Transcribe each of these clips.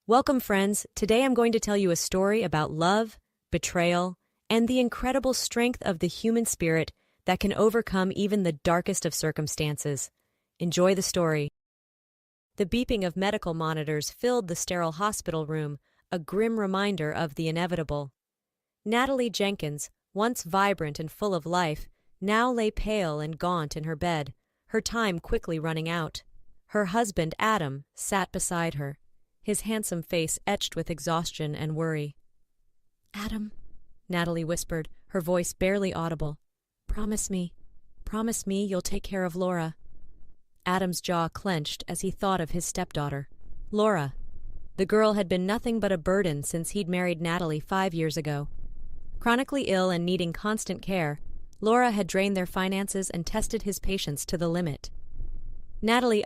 Welcome, friends. Today I'm going to tell you a story about love, betrayal, and the incredible strength of the human spirit that can overcome even the darkest of circumstances. Enjoy the story. The beeping of medical monitors filled the sterile hospital room, a grim reminder of the inevitable. Natalie Jenkins, once vibrant and full of life, now lay pale and gaunt in her bed, her time quickly running out. Her husband, Adam, sat beside her, his handsome face etched with exhaustion and worry. "Adam," Natalie whispered, her voice barely audible. Promise me you'll take care of Laura." Adam's jaw clenched as he thought of his stepdaughter, Laura. The girl had been nothing but a burden since he'd married Natalie 5 years ago. Chronically ill and needing constant care, Laura had drained their finances and tested his patience to the limit. "Natalie,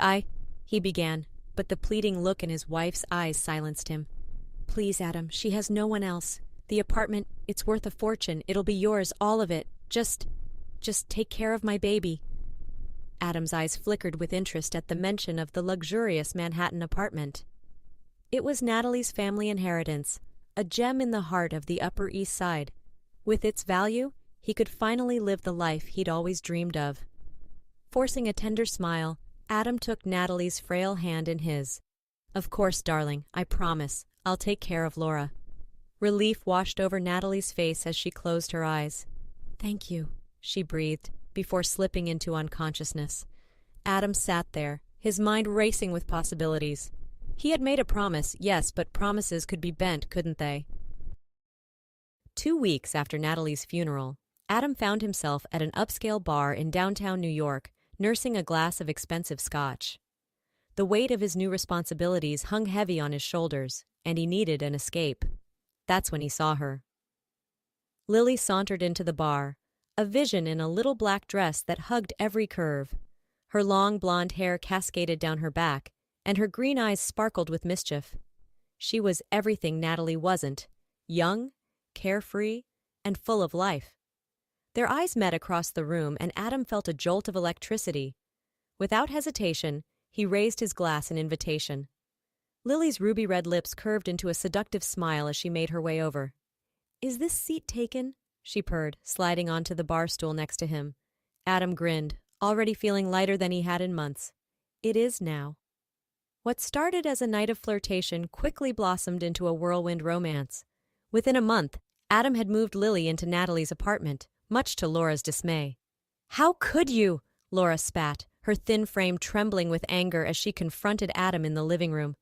he began, but the pleading look in his wife's eyes silenced him. "Please, Adam, she has no one else. The apartment, it's worth a fortune. It'll be yours, all of it. Just take care of my baby." Adam's eyes flickered with interest at the mention of the luxurious Manhattan apartment. It was Natalie's family inheritance, a gem in the heart of the Upper East Side. With its value, he could finally live the life he'd always dreamed of. Forcing a tender smile, Adam took Natalie's frail hand in his. "Of course, darling, I promise. I'll take care of Laura." Relief washed over Natalie's face as she closed her eyes. "Thank you," she breathed, before slipping into unconsciousness. Adam sat there, his mind racing with possibilities. He had made a promise, yes, but promises could be bent, couldn't they? 2 weeks after Natalie's funeral, Adam found himself at an upscale bar in downtown New York, nursing a glass of expensive scotch. The weight of his new responsibilities hung heavy on his shoulders, and he needed an escape. That's when he saw her. Lily sauntered into the bar, a vision in a little black dress that hugged every curve. Her long blonde hair cascaded down her back, and her green eyes sparkled with mischief. She was everything Natalie wasn't: young, carefree, and full of life. Their eyes met across the room, and Adam felt a jolt of electricity. Without hesitation, he raised his glass in invitation. Lily's ruby-red lips curved into a seductive smile as she made her way over. "Is this seat taken?" she purred, sliding onto the bar stool next to him. Adam grinned, already feeling lighter than he had in months. "It is now." What started as a night of flirtation quickly blossomed into a whirlwind romance. Within a month, Adam had moved Lily into Natalie's apartment, much to Laura's dismay. "How could you?" Laura spat, her thin frame trembling with anger as she confronted Adam in the living room.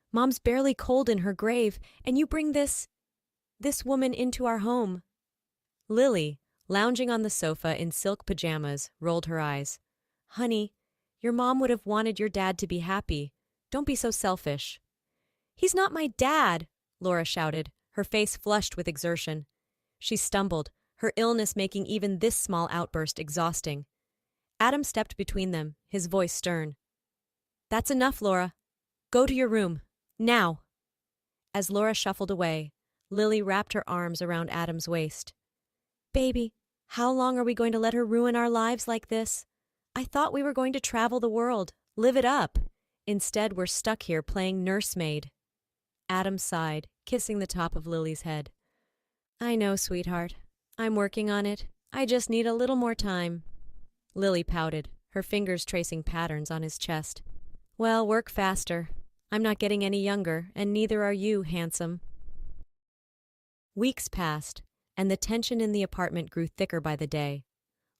"Mom's barely cold in her grave, and you bring this woman into our home." Lily, lounging on the sofa in silk pajamas, rolled her eyes. "Honey, your mom would have wanted your dad to be happy. Don't be so selfish." "He's not my dad!" Laura shouted, her face flushed with exertion. She stumbled, her illness making even this small outburst exhausting. Adam stepped between them, his voice stern. "That's enough, Laura. Go to your room. Now." As Laura shuffled away, Lily wrapped her arms around Adam's waist. "Baby, how long are we going to let her ruin our lives like this? I thought we were going to travel the world, live it up. Instead, we're stuck here playing nursemaid." Adam sighed, kissing the top of Lily's head. "I know, sweetheart. I'm working on it. I just need a little more time." Lily pouted, her fingers tracing patterns on his chest. "Well, work faster. I'm not getting any younger, and neither are you, handsome." Weeks passed, and the tension in the apartment grew thicker by the day.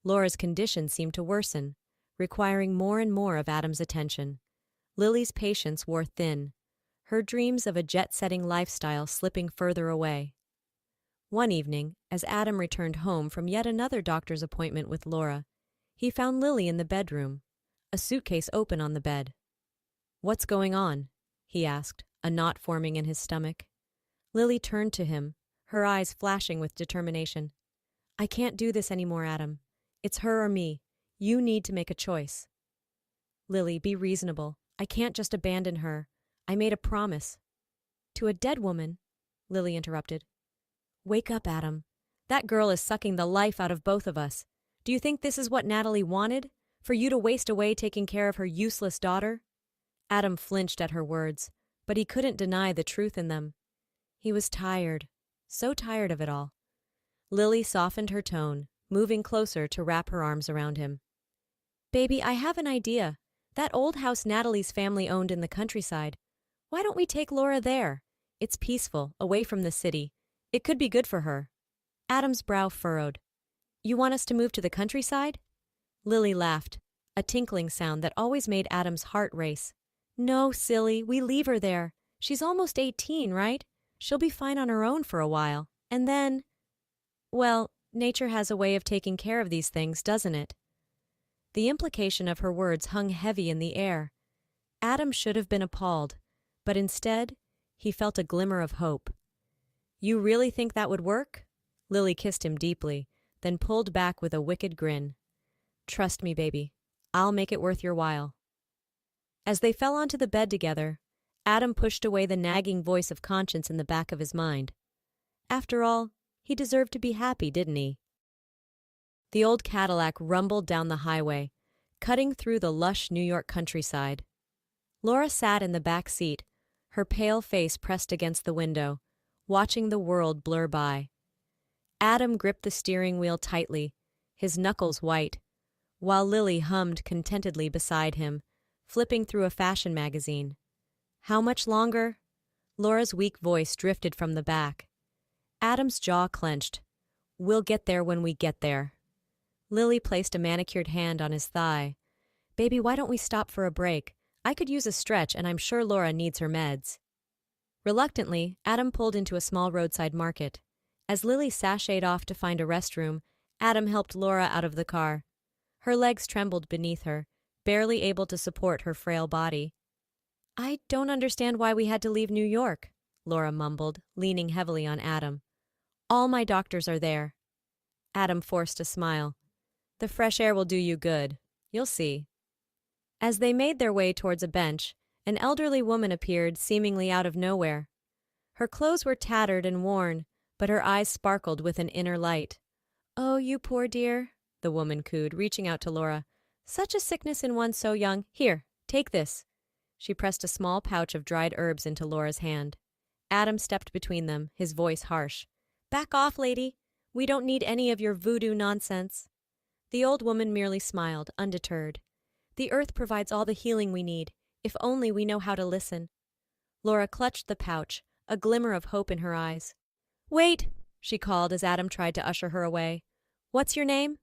Laura's condition seemed to worsen, requiring more and more of Adam's attention. Lily's patience wore thin, her dreams of a jet-setting lifestyle slipping further away. One evening, as Adam returned home from yet another doctor's appointment with Laura, he found Lily in the bedroom, a suitcase open on the bed. "What's going on?" he asked, a knot forming in his stomach. Lily turned to him, her eyes flashing with determination. "I can't do this anymore, Adam. It's her or me. You need to make a choice." "Lily, be reasonable. I can't just abandon her. I made a promise." "To a dead woman?" Lily interrupted. "Wake up, Adam. That girl is sucking the life out of both of us. Do you think this is what Natalie wanted? For you to waste away taking care of her useless daughter?" Adam flinched at her words, but he couldn't deny the truth in them. He was tired, so tired of it all. Lily softened her tone, moving closer to wrap her arms around him. Baby, I have an idea. That old house Natalie's family owned in the countryside. Why don't we take Laura there? It's peaceful, away from the city. It could be good for her. Adam's brow furrowed. You want us to move to the countryside? Lily laughed, a tinkling sound that always made Adam's heart race. No, silly, we leave her there. She's almost 18, right? She'll be fine on her own for a while. And then… Well, nature has a way of taking care of these things, doesn't it? The implication of her words hung heavy in the air. Adam should have been appalled, but instead, he felt a glimmer of hope. You really think that would work? Lily kissed him deeply, then pulled back with a wicked grin. Trust me, baby. I'll make it worth your while. As they fell onto the bed together, Adam pushed away the nagging voice of conscience in the back of his mind. After all, he deserved to be happy, didn't he? The old Cadillac rumbled down the highway, cutting through the lush New York countryside. Laura sat in the back seat, her pale face pressed against the window, watching the world blur by. Adam gripped the steering wheel tightly, his knuckles white, while Lily hummed contentedly beside him, flipping through a fashion magazine. How much longer? Laura's weak voice drifted from the back. Adam's jaw clenched. We'll get there when we get there. Lily placed a manicured hand on his thigh. Baby, why don't we stop for a break? I could use a stretch, and I'm sure Laura needs her meds. Reluctantly, Adam pulled into a small roadside market. As Lily sashayed off to find a restroom, Adam helped Laura out of the car. Her legs trembled beneath her, barely able to support her frail body. I don't understand why we had to leave New York, Laura mumbled, leaning heavily on Adam. All my doctors are there. Adam forced a smile. The fresh air will do you good. You'll see. As they made their way towards a bench, an elderly woman appeared seemingly out of nowhere. Her clothes were tattered and worn, but her eyes sparkled with an inner light. Oh, you poor dear, the woman cooed, reaching out to Laura. Such a sickness in one so young. Here, take this. She pressed a small pouch of dried herbs into Laura's hand. Adam stepped between them, his voice harsh. Back off, lady. We don't need any of your voodoo nonsense. The old woman merely smiled, undeterred. The earth provides all the healing we need, if only we know how to listen. Laura clutched the pouch, a glimmer of hope in her eyes. Wait, she called as Adam tried to usher her away. What's your name?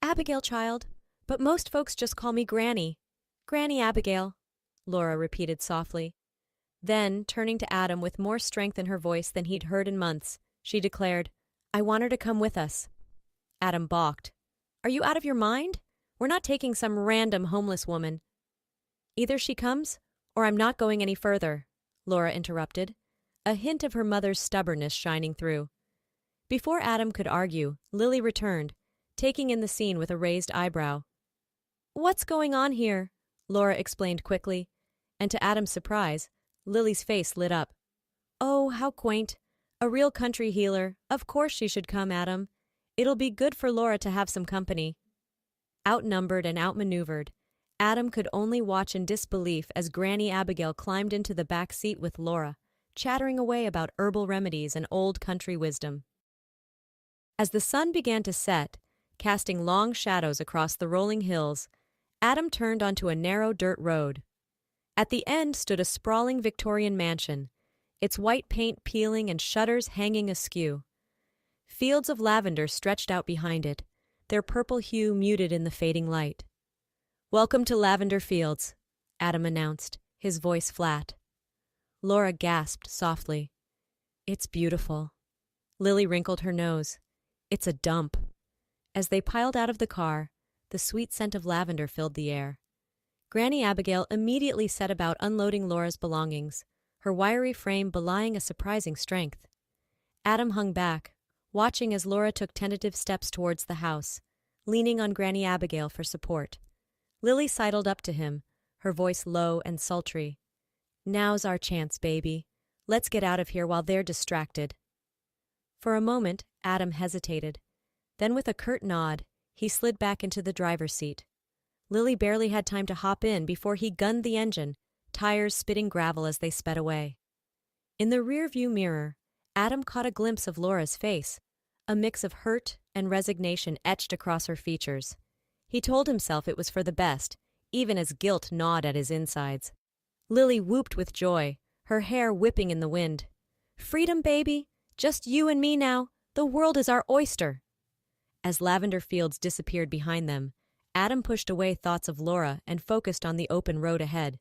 Abigail, child, but most folks just call me Granny. Granny Abigail, Laura repeated softly. Then, turning to Adam with more strength in her voice than he'd heard in months, she declared, I want her to come with us. Adam balked. Are you out of your mind? We're not taking some random homeless woman. Either she comes, or I'm not going any further, Laura interrupted, a hint of her mother's stubbornness shining through. Before Adam could argue, Lily returned, taking in the scene with a raised eyebrow. What's going on here? Laura explained quickly, and to Adam's surprise, Lily's face lit up. Oh, how quaint. A real country healer. Of course she should come, Adam. It'll be good for Laura to have some company. Outnumbered and outmaneuvered, Adam could only watch in disbelief as Granny Abigail climbed into the back seat with Laura, chattering away about herbal remedies and old country wisdom. As the sun began to set, casting long shadows across the rolling hills, Adam turned onto a narrow dirt road. At the end stood a sprawling Victorian mansion, its white paint peeling and shutters hanging askew. Fields of lavender stretched out behind it, their purple hue muted in the fading light. Welcome to Lavender Fields, Adam announced, his voice flat. Laura gasped softly. It's beautiful. Lily wrinkled her nose. It's a dump. As they piled out of the car, the sweet scent of lavender filled the air. Granny Abigail immediately set about unloading Laura's belongings, her wiry frame belying a surprising strength. Adam hung back, watching as Laura took tentative steps towards the house, leaning on Granny Abigail for support. Lily sidled up to him, her voice low and sultry. Now's our chance, baby. Let's get out of here while they're distracted. For a moment, Adam hesitated. Then with a curt nod, he slid back into the driver's seat. Lily barely had time to hop in before he gunned the engine, tires spitting gravel as they sped away. In the rearview mirror, Adam caught a glimpse of Laura's face, a mix of hurt and resignation etched across her features. He told himself it was for the best, even as guilt gnawed at his insides. Lily whooped with joy, her hair whipping in the wind. "Freedom, baby! Just you and me now! The world is our oyster!" As lavender fields disappeared behind them, Adam pushed away thoughts of Laura and focused on the open road ahead.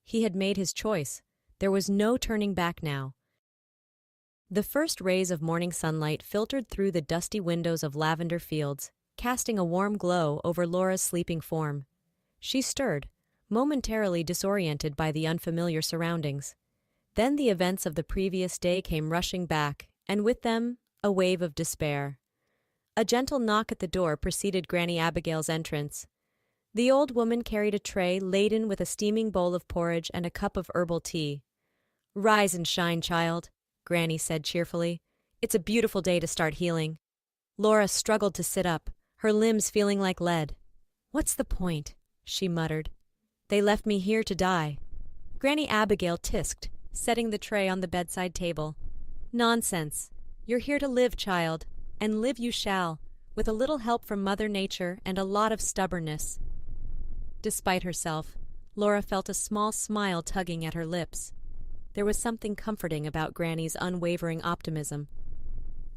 He had made his choice. There was no turning back now. The first rays of morning sunlight filtered through the dusty windows of lavender fields, casting a warm glow over Laura's sleeping form. She stirred, momentarily disoriented by the unfamiliar surroundings. Then the events of the previous day came rushing back, and with them, a wave of despair. A gentle knock at the door preceded Granny Abigail's entrance. The old woman carried a tray laden with a steaming bowl of porridge and a cup of herbal tea. "Rise and shine, child," Granny said cheerfully. "It's a beautiful day to start healing." Laura struggled to sit up, her limbs feeling like lead. "What's the point?" she muttered. "They left me here to die." Granny Abigail tisked, setting the tray on the bedside table. "Nonsense. You're here to live, child, and live you shall, with a little help from Mother Nature and a lot of stubbornness." Despite herself, Laura felt a small smile tugging at her lips. There was something comforting about Granny's unwavering optimism.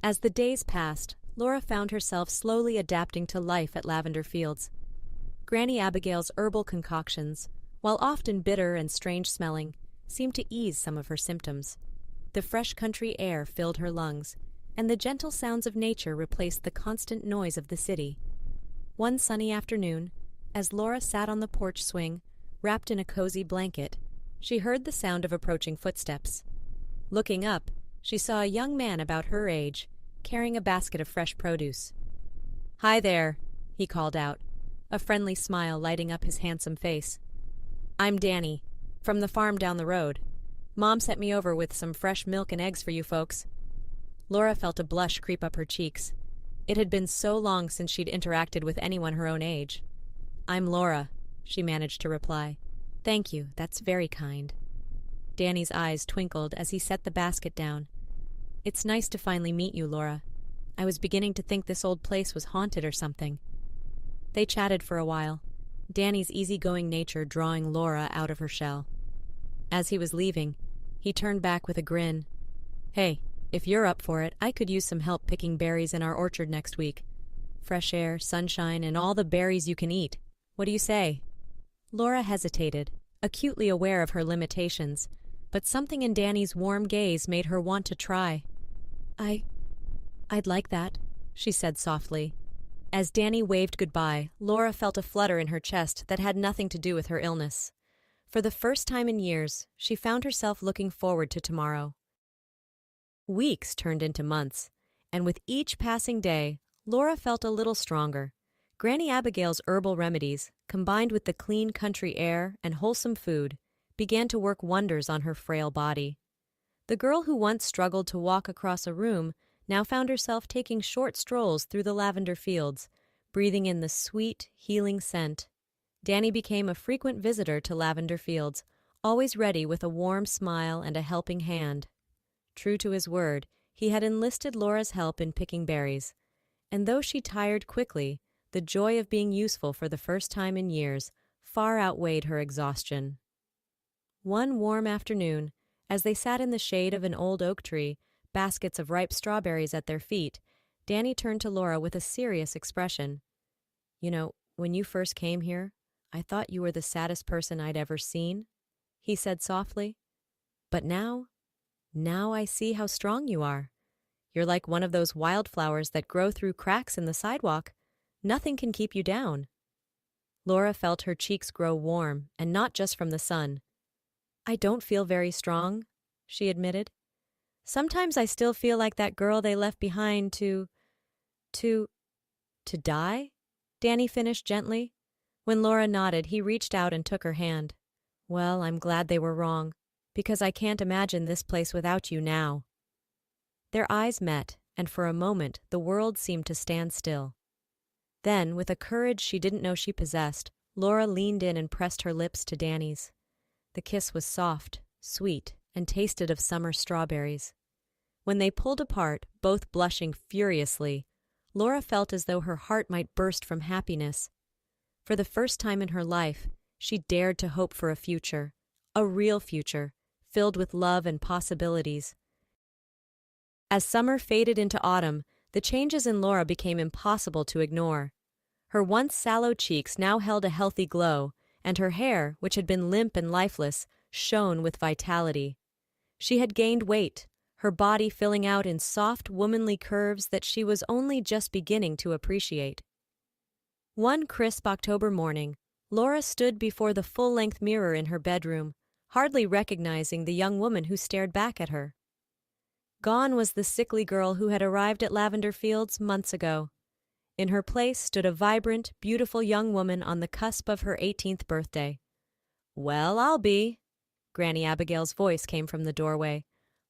As the days passed, Laura found herself slowly adapting to life at Lavender Fields. Granny Abigail's herbal concoctions, while often bitter and strange-smelling, seemed to ease some of her symptoms. The fresh country air filled her lungs, and the gentle sounds of nature replaced the constant noise of the city. One sunny afternoon, as Laura sat on the porch swing, wrapped in a cozy blanket, she heard the sound of approaching footsteps. Looking up, she saw a young man about her age, carrying a basket of fresh produce. "Hi there," he called out, a friendly smile lighting up his handsome face. "I'm Danny, from the farm down the road. Mom sent me over with some fresh milk and eggs for you folks." Laura felt a blush creep up her cheeks. It had been so long since she'd interacted with anyone her own age. "I'm Laura," she managed to reply. "Thank you, that's very kind." Danny's eyes twinkled as he set the basket down. "It's nice to finally meet you, Laura. I was beginning to think this old place was haunted or something." They chatted for a while, Danny's easygoing nature drawing Laura out of her shell. As he was leaving, he turned back with a grin. "Hey, if you're up for it, I could use some help picking berries in our orchard next week. Fresh air, sunshine, and all the berries you can eat. What do you say?" Laura hesitated, acutely aware of her limitations, but something in Danny's warm gaze made her want to try. I'd like that," she said softly. As Danny waved goodbye, Laura felt a flutter in her chest that had nothing to do with her illness. For the first time in years, she found herself looking forward to tomorrow. Weeks turned into months, and with each passing day, Laura felt a little stronger. Granny Abigail's herbal remedies, combined with the clean country air and wholesome food, began to work wonders on her frail body. The girl who once struggled to walk across a room now found herself taking short strolls through the lavender fields, breathing in the sweet, healing scent. Danny became a frequent visitor to Lavender Fields, always ready with a warm smile and a helping hand. True to his word, he had enlisted Laura's help in picking berries, and though she tired quickly, the joy of being useful for the first time in years far outweighed her exhaustion. One warm afternoon, as they sat in the shade of an old oak tree, baskets of ripe strawberries at their feet, Danny turned to Laura with a serious expression. "You know, when you first came here, I thought you were the saddest person I'd ever seen," he said softly. "But now I see how strong you are. You're like one of those wildflowers that grow through cracks in the sidewalk. Nothing can keep you down." Laura felt her cheeks grow warm, and not just from the sun. "I don't feel very strong," she admitted. "Sometimes I still feel like that girl they left behind to die?" Danny finished gently. When Laura nodded, he reached out and took her hand. "Well, I'm glad they were wrong, because I can't imagine this place without you now." Their eyes met, and for a moment the world seemed to stand still. Then, with a courage she didn't know she possessed, Laura leaned in and pressed her lips to Danny's. The kiss was soft, sweet, and tasted of summer strawberries. When they pulled apart, both blushing furiously, Laura felt as though her heart might burst from happiness. For the first time in her life, she dared to hope for a real future, filled with love and possibilities. As summer faded into autumn, the changes in Laura became impossible to ignore. Her once sallow cheeks now held a healthy glow, and her hair, which had been limp and lifeless, shone with vitality. She had gained weight, her body filling out in soft, womanly curves that she was only just beginning to appreciate. One crisp October morning, Laura stood before the full-length mirror in her bedroom, hardly recognizing the young woman who stared back at her. Gone was the sickly girl who had arrived at Lavender Fields months ago. In her place stood a vibrant, beautiful young woman on the cusp of her 18th birthday. "Well, I'll be." Granny Abigail's voice came from the doorway.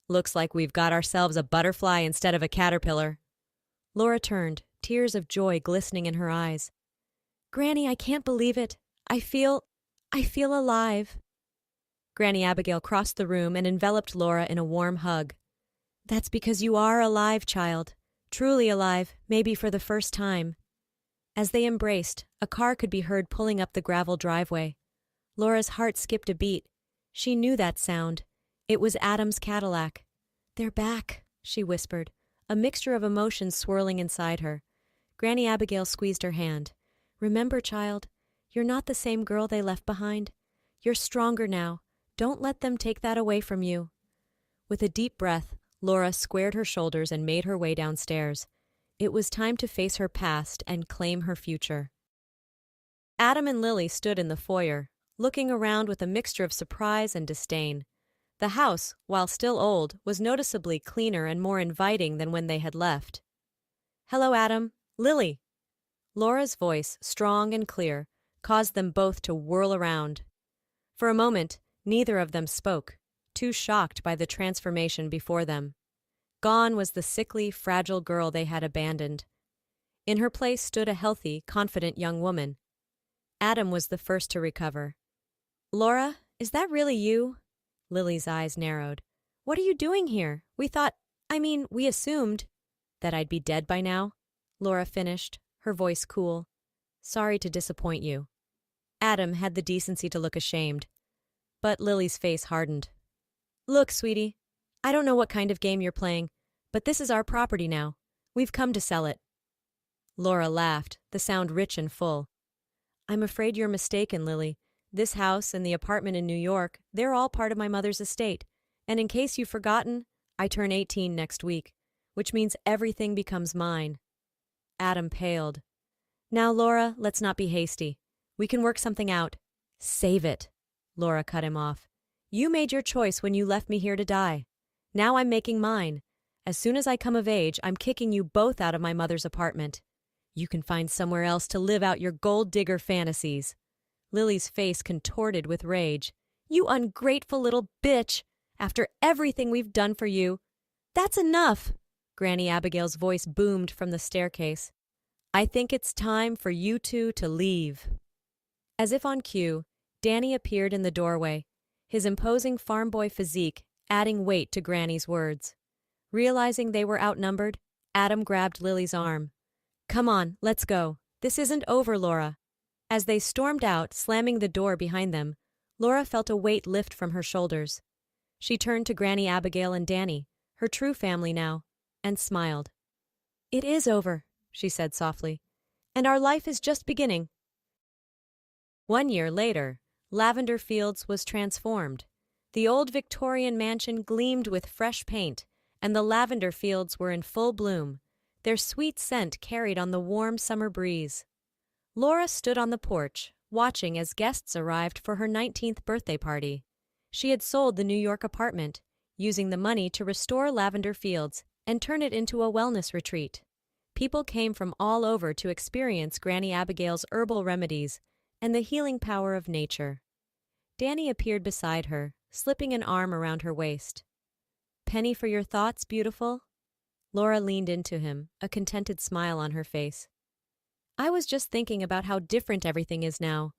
"Looks like we've got ourselves a butterfly instead of a caterpillar." Laura turned, tears of joy glistening in her eyes. "Granny, I can't believe it. I feel alive." Granny Abigail crossed the room and enveloped Laura in a warm hug. "That's because you are alive, child. Truly alive, maybe for the first time." As they embraced, a car could be heard pulling up the gravel driveway. Laura's heart skipped a beat. She knew that sound. It was Adam's Cadillac. "They're back," she whispered, a mixture of emotions swirling inside her. Granny Abigail squeezed her hand. "Remember, child, you're not the same girl they left behind. You're stronger now. Don't let them take that away from you." With a deep breath, Laura squared her shoulders and made her way downstairs. It was time to face her past and claim her future. Adam and Lily stood in the foyer, looking around with a mixture of surprise and disdain. The house, while still old, was noticeably cleaner and more inviting than when they had left. "Hello, Adam. Lily." Laura's voice, strong and clear, caused them both to whirl around. For a moment, neither of them spoke, too shocked by the transformation before them. Gone was the sickly, fragile girl they had abandoned. In her place stood a healthy, confident young woman. Adam was the first to recover. "Laura, is that really you?" Lily's eyes narrowed. "What are you doing here? We assumed—" "That I'd be dead by now," Laura finished, her voice cool. "Sorry to disappoint you." Adam had the decency to look ashamed, but Lily's face hardened. "Look, sweetie, I don't know what kind of game you're playing, but this is our property now. We've come to sell it." Laura laughed, the sound rich and full. "I'm afraid you're mistaken, Lily. This house and the apartment in New York, they're all part of my mother's estate. And in case you've forgotten, I turn 18 next week, which means everything becomes mine." Adam paled. "Now, Laura, let's not be hasty. We can work something out." "Save it," Laura cut him off. "You made your choice when you left me here to die. Now I'm making mine. As soon as I come of age, I'm kicking you both out of my mother's apartment. You can find somewhere else to live out your gold digger fantasies." Lily's face contorted with rage. "You ungrateful little bitch! After everything we've done for you—" "That's enough!" Granny Abigail's voice boomed from the staircase. "I think it's time for you two to leave." As if on cue, Danny appeared in the doorway, his imposing farm boy physique adding weight to Granny's words. Realizing they were outnumbered, Adam grabbed Lily's arm. "Come on, let's go. This isn't over, Laura." As they stormed out, slamming the door behind them, Laura felt a weight lift from her shoulders. She turned to Granny Abigail and Danny, her true family now, and smiled. "It is over," she said softly, "and our life is just beginning." 1 year later, Lavender Fields was transformed. The old Victorian mansion gleamed with fresh paint, and the lavender fields were in full bloom, their sweet scent carried on the warm summer breeze. Laura stood on the porch, watching as guests arrived for her 19th birthday party. She had sold the New York apartment, using the money to restore Lavender Fields and turn it into a wellness retreat. People came from all over to experience Granny Abigail's herbal remedies and the healing power of nature. Danny appeared beside her, slipping an arm around her waist. "Penny for your thoughts, beautiful?" Laura leaned into him, a contented smile on her face. "I was just thinking about how different everything is now.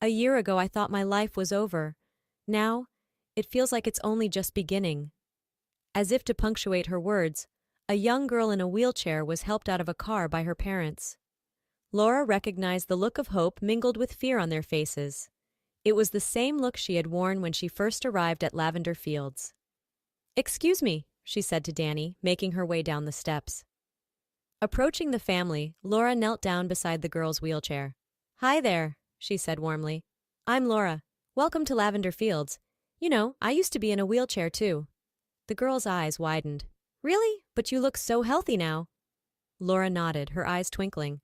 A year ago I thought my life was over. Now, it feels like it's only just beginning. As if to punctuate her words, a young girl in a wheelchair was helped out of a car by her parents. Laura recognized the look of hope mingled with fear on their faces. It was the same look she had worn when she first arrived at Lavender Fields. "Excuse me," she said to Danny, making her way down the steps. Approaching the family, Laura knelt down beside the girl's wheelchair. "Hi there," she said warmly. "I'm Laura. Welcome to Lavender Fields. You know, I used to be in a wheelchair too." The girl's eyes widened. "Really? But you look so healthy now." Laura nodded, her eyes twinkling.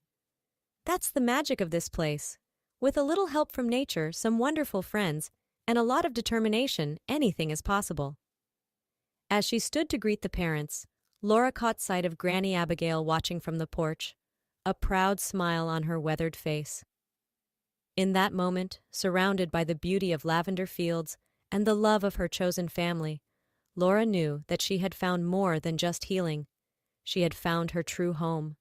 "That's the magic of this place. With a little help from nature, some wonderful friends, and a lot of determination, anything is possible." As she stood to greet the parents, Laura caught sight of Granny Abigail watching from the porch, a proud smile on her weathered face. In that moment, surrounded by the beauty of Lavender Fields and the love of her chosen family, Laura knew that she had found more than just healing. She had found her true home.